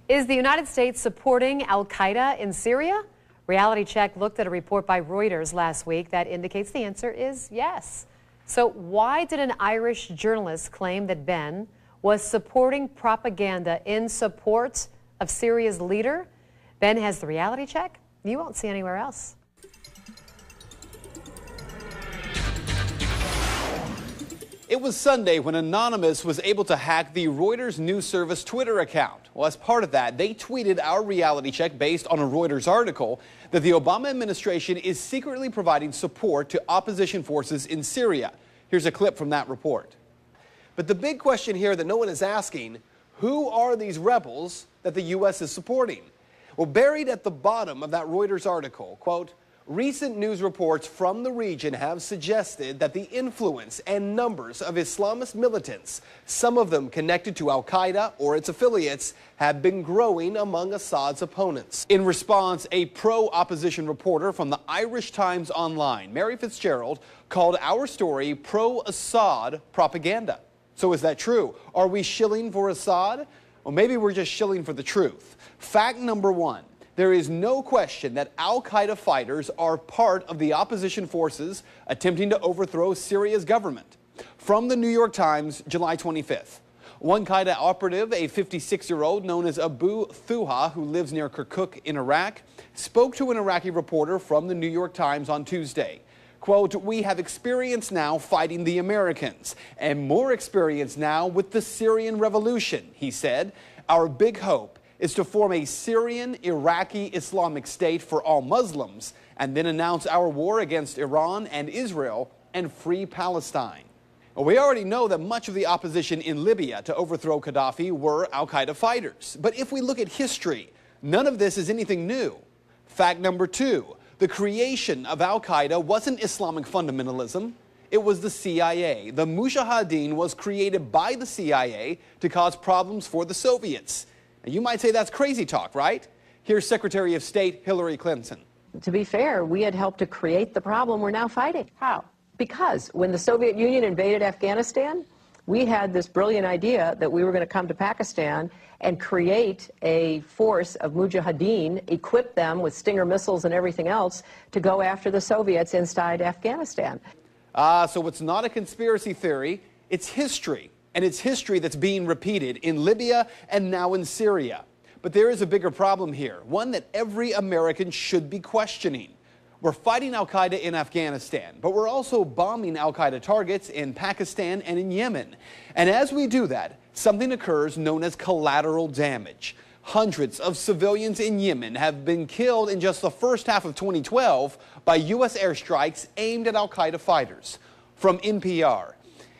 Is the United States supporting Al-Qaeda in Syria? Reality Check looked at a report by Reuters last week that indicates the answer is yes. So why did an Irish journalist claim that Ben was supporting propaganda in support of Syria's leader? Ben has the reality check you won't see anywhere else. It was Sunday when Anonymous was able to hack the Reuters news service Twitter account. Well, as part of that, they tweeted our reality check based on a Reuters article that the Obama administration is secretly providing support to opposition forces in Syria. Here's a clip from that report. But the big question here that no one is asking, who are these rebels that the U.S. is supporting? Well, buried at the bottom of that Reuters article, quote, recent news reports from the region have suggested that the influence and numbers of Islamist militants, some of them connected to Al-Qaeda or its affiliates, have been growing among Assad's opponents. In response, a pro-opposition reporter from the Irish Times Online, Mary Fitzgerald, called our story pro-Assad propaganda. So is that true? Are we shilling for Assad? Well, maybe we're just shilling for the truth. Fact number one. There is no question that Al-Qaeda fighters are part of the opposition forces attempting to overthrow Syria's government. From the New York Times, July 25th. One Qaeda operative, a 56-year-old known as Abu Thuha, who lives near Kirkuk in Iraq, spoke to an Iraqi reporter from the New York Times on Tuesday. Quote, we have experience now fighting the Americans and more experience now with the Syrian revolution, he said. Our big hope is to form a Syrian Iraqi Islamic State for all Muslims and then announce our war against Iran and Israel and free Palestine. Well, we already know that much of the opposition in Libya to overthrow Gaddafi were Al-Qaeda fighters. But if we look at history, none of this is anything new. Fact number two, the creation of Al-Qaeda wasn't Islamic fundamentalism. It was the CIA. The Mujahideen was created by the CIA to cause problems for the Soviets. You might say that's crazy talk, right? Here's Secretary of State Hillary Clinton. To be fair, we had helped to create the problem we're now fighting. How? Because when the Soviet Union invaded Afghanistan, we had this brilliant idea that we were going to come to Pakistan and create a force of Mujahideen, equip them with Stinger missiles and everything else to go after the Soviets inside Afghanistan. So it's not a conspiracy theory, it's history. And it's history that's being repeated in Libya and now in Syria. But there is a bigger problem here, one that every American should be questioning. We're fighting Al-Qaeda in Afghanistan, but we're also bombing Al-Qaeda targets in Pakistan and in Yemen. And as we do that, something occurs known as collateral damage. Hundreds of civilians in Yemen have been killed in just the first half of 2012 by U.S. airstrikes aimed at Al-Qaeda fighters. From NPR.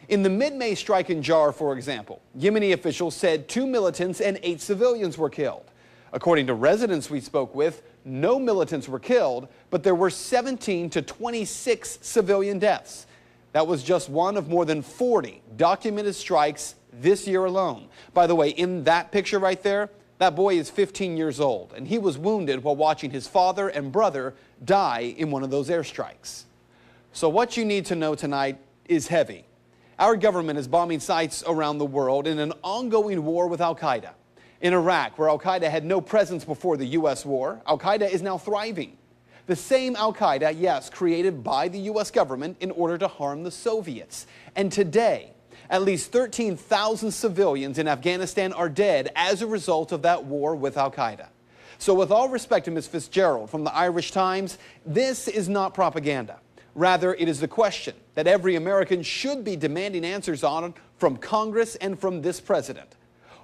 In the mid-May strike in Jar, for example, Yemeni officials said 2 militants and 8 civilians were killed. According to residents we spoke with, no militants were killed, but there were 17 to 26 civilian deaths. That was just one of more than 40 documented strikes this year alone. By the way, in that picture right there, that boy is 15 years old, and he was wounded while watching his father and brother die in one of those airstrikes. So what you need to know tonight is heavy. Our government is bombing sites around the world in an ongoing war with Al-Qaeda. In Iraq, where Al-Qaeda had no presence before the U.S. war, Al-Qaeda is now thriving. The same Al-Qaeda, yes, created by the U.S. government in order to harm the Soviets. And today, at least 13,000 civilians in Afghanistan are dead as a result of that war with Al-Qaeda. So with all respect to Ms. Fitzgerald from the Irish Times, this is not propaganda. Rather, it is the question that every American should be demanding answers on from Congress and from this president.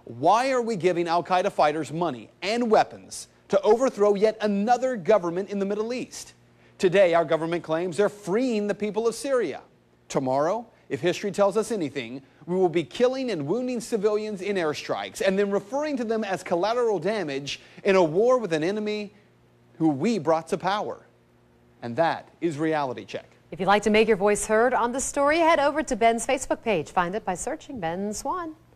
Why are we giving Al-Qaeda fighters money and weapons to overthrow yet another government in the Middle East? Today, our government claims they're freeing the people of Syria. Tomorrow, if history tells us anything, we will be killing and wounding civilians in airstrikes and then referring to them as collateral damage in a war with an enemy who we brought to power. And that is Reality Check. If you'd like to make your voice heard on the story, head over to Ben's Facebook page. Find it by searching Ben Swan.